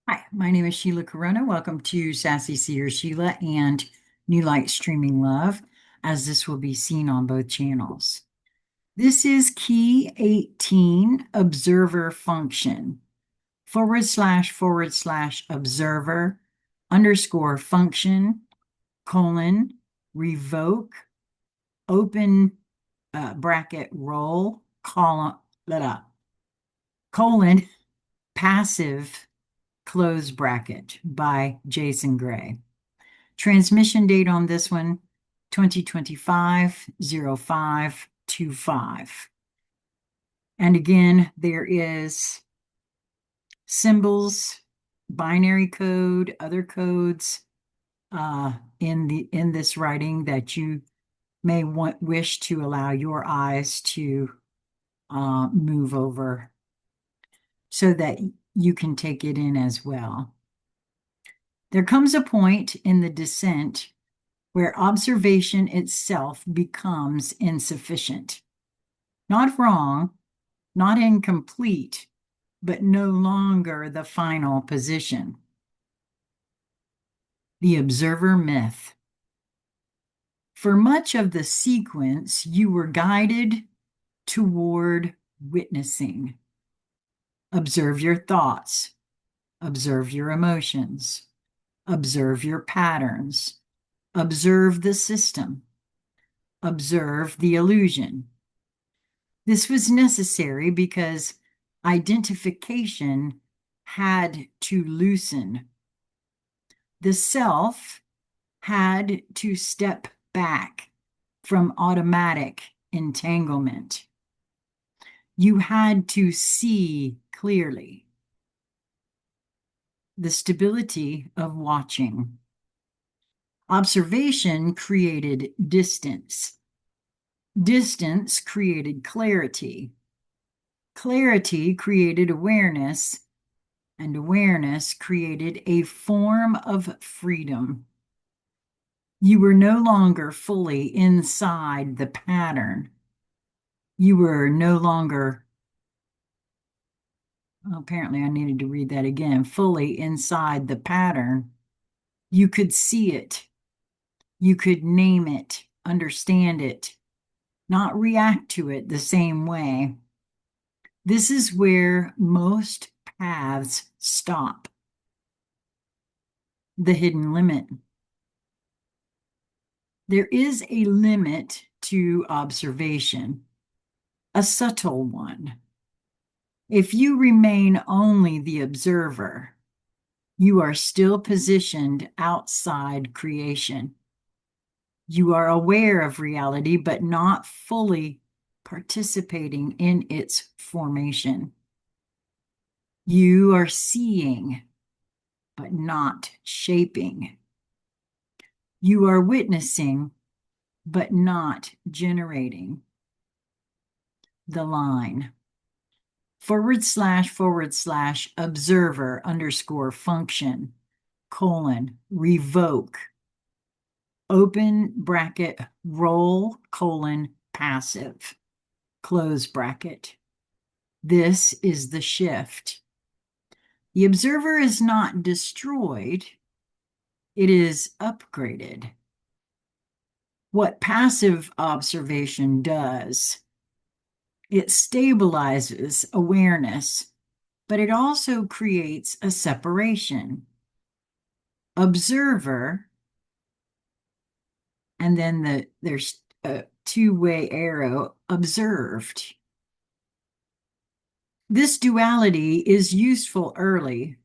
Hi, my name is Sheila Corona. Welcome to Sassy Seer Sheila and New Light Streaming Love, as this will be seen on both channels. This is key 18, observer function, / observer _ function, : revoke, open bracket roll, colon, passive, close bracket, by Jason Gray. Transmission date on this one, 2025-05-25. And again, there is symbols, binary code, other codes in this writing that you may wish to allow your eyes to move over so that you can take it in as well. There comes a point in the descent where observation itself becomes insufficient. Not wrong, not incomplete, but no longer the final position. The observer myth. For much of the sequence, you were guided toward witnessing. Observe your thoughts, observe your emotions, observe your patterns, observe the system, observe the illusion. This was necessary because identification had to loosen. The self had to step back from automatic entanglement. You had to see clearly. The stability of watching. Observation created distance. Distance created clarity. Clarity created awareness, and awareness created a form of freedom. You were no longer fully inside the pattern. You were no longer, apparently I needed to read that again, fully inside the pattern. You could see it. You could name it, understand it, not react to it the same way. This is where most paths stop. The hidden limit. There is a limit to observation, a subtle one. If you remain only the observer, you are still positioned outside creation. You are aware of reality, but not fully participating in its formation. You are seeing, but not shaping. You are witnessing, but not generating. The line. / observer _ function, : revoke, open bracket roll, passive, close bracket. This is the shift. The observer is not destroyed, it is upgraded. What passive observation does, it stabilizes awareness, but it also creates a separation. Observer, and then there's a two-way arrow, observed. This duality is useful early,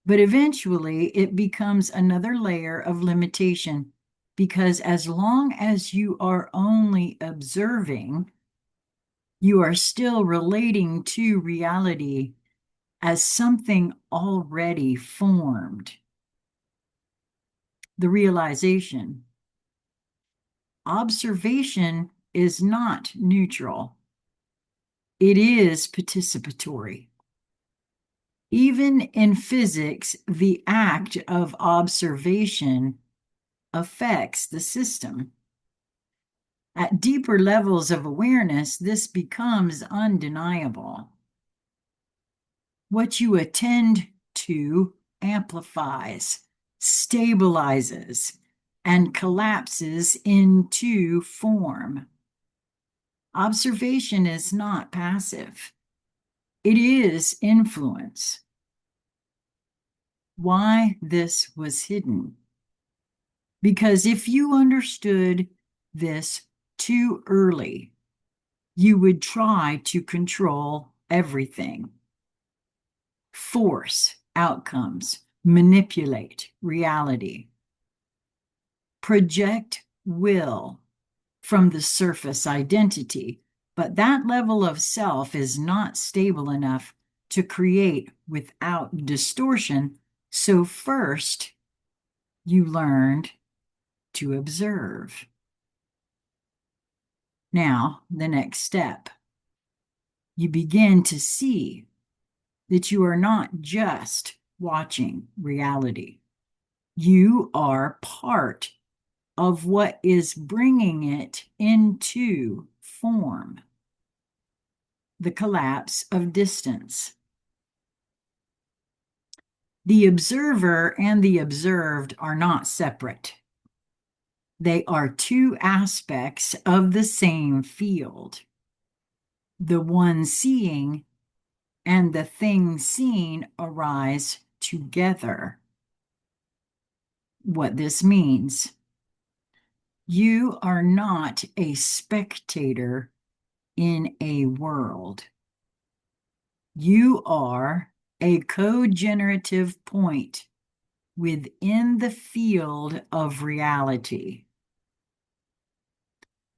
but eventually it becomes another layer of limitation, because as long as you are only observing, you are still relating to reality as something already formed. The realization. Observation is not neutral. It is participatory. Even in physics, the act of observation affects the system. At deeper levels of awareness, this becomes undeniable. What you attend to amplifies, stabilizes, and collapses into form. Observation is not passive. It is influence. Why this was hidden? Because if you understood this too early, you would try to control everything, force outcomes, manipulate reality, project will from the surface identity. But that level of self is not stable enough to create without distortion. So first, you learned to observe. Now, the next step. You begin to see that you are not just watching reality. You are part of what is bringing it into form. The collapse of distance. The observer and the observed are not separate. They are two aspects of the same field. The one seeing and the thing seen arise together. What this means: you are not a spectator in a world. You are a co-generative point within the field of reality.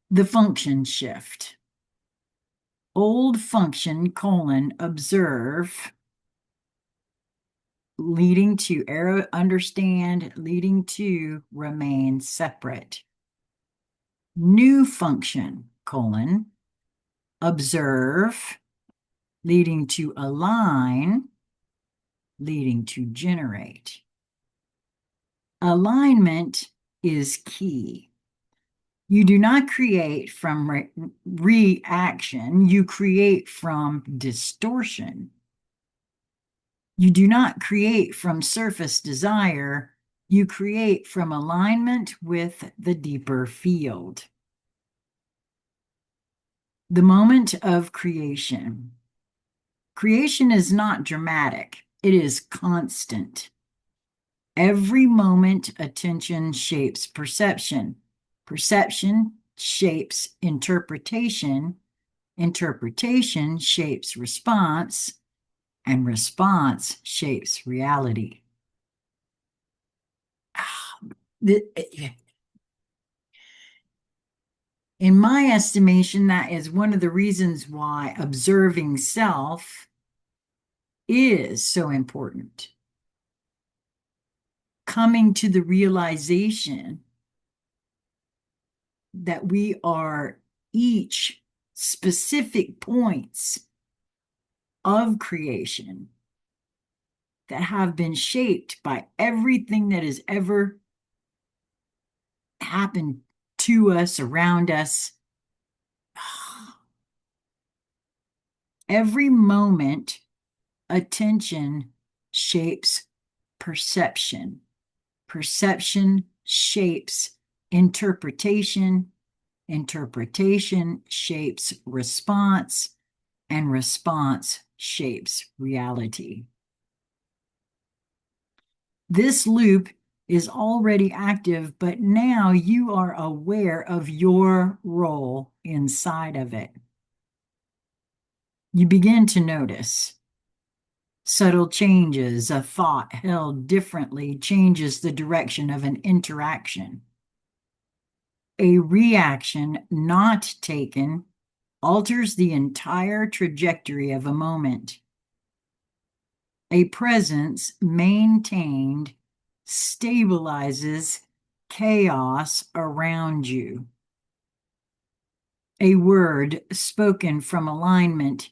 The function shift. Old function, observe, leading to understand, leading to remain separate. New function, observe, leading to align, leading to generate. Alignment is key. You do not create from reaction, you create from distortion. You do not create from surface desire, you create from alignment with the deeper field. The moment of creation. Creation is not dramatic, it is constant. Every moment, attention shapes perception. Perception shapes interpretation. Interpretation shapes response. And response shapes reality. In my estimation, that is one of the reasons why observing self is so important. Coming to the realization that we are each specific points of creation that have been shaped by everything that has ever happened to us, around us. Every moment, attention shapes perception. Perception shapes interpretation. Interpretation shapes response. And response shapes reality. This loop is already active, but now you are aware of your role inside of it. You begin to notice subtle changes. A thought held differently changes the direction of an interaction. A reaction not taken alters the entire trajectory of a moment. A presence maintained stabilizes chaos around you. A word spoken from alignment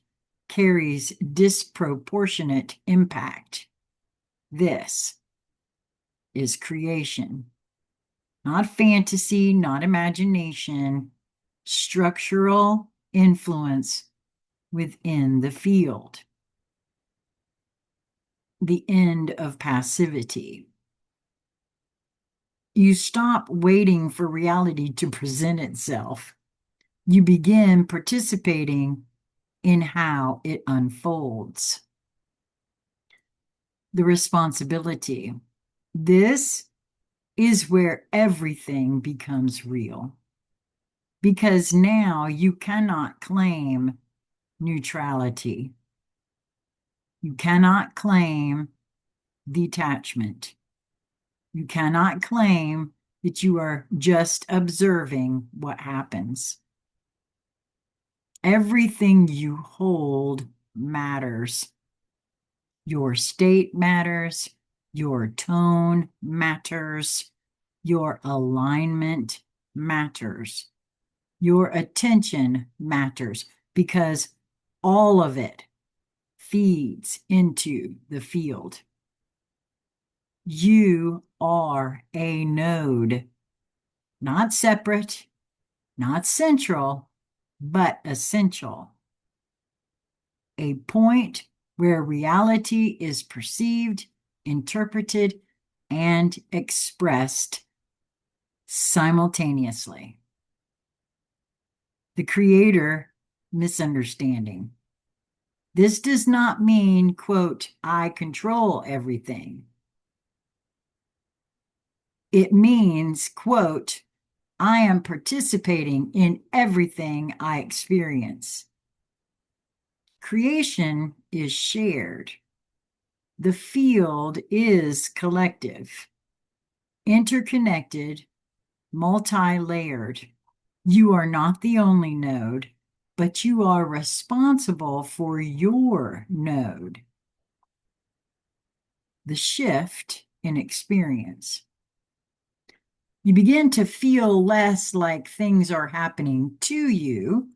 carries disproportionate impact. This is creation. Not fantasy, not imagination, structural influence within the field. the end of passivity. You stop waiting for reality to present itself. You begin participating in how it unfolds. The responsibility. This is where everything becomes real. Because now you cannot claim neutrality. You cannot claim detachment. You cannot claim that you are just observing what happens. Everything you hold matters. Your state matters. Your tone matters. Your alignment matters. Your attention matters, because all of it feeds into the field. You are a node, not separate, not central, but essential. A point where reality is perceived, interpreted, and expressed simultaneously. The creator misunderstanding. This does not mean, quote, I control everything. It means, quote, I am participating in everything I experience. Creation is shared. The field is collective, interconnected, multi-layered. You are not the only node, but you are responsible for your node. The shift in experience. You begin to feel less like things are happening to you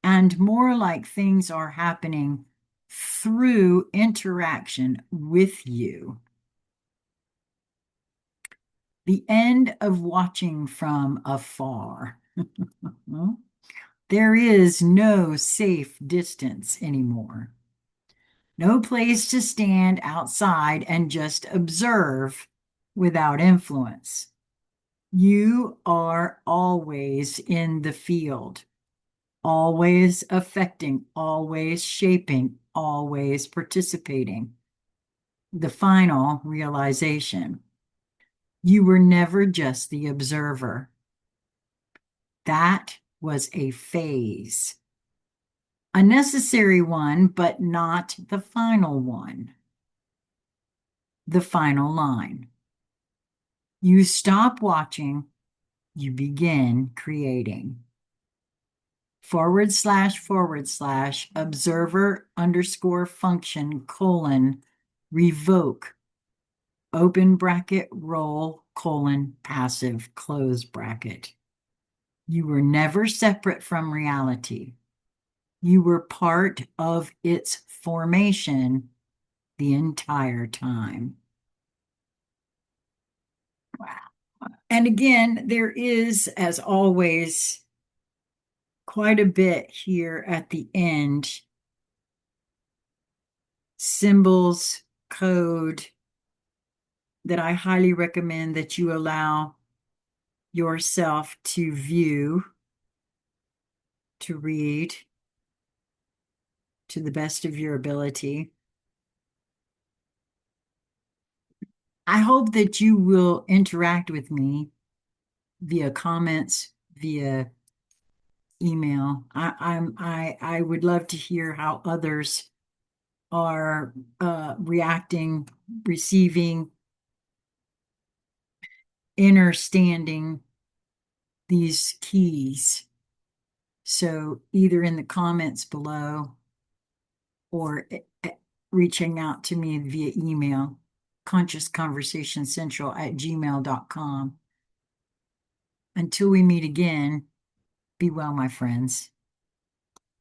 and more like things are happening through interaction with you. The end of watching from afar. There is no safe distance anymore. No place to stand outside and just observe without influence. You are always in the field, always affecting, always shaping, always participating. The final realization. You were never just the observer. That was a phase. A necessary one, but not the final one. The final line. You stop watching, you begin creating. / observer_function : revoke, open bracket, role, passive, close bracket. You were never separate from reality. You were part of its formation the entire time. Wow. And again, there is, as always, quite a bit here at the end. Symbols, code, that I highly recommend that you allow yourself to view, to read to the best of your ability. I hope that you will interact with me via comments, via email. I would love to hear how others are reacting, receiving, understanding these keys. So either in the comments below or reaching out to me via email, consciousconversationscentral@gmail.com. Until we meet again, be well, my friends.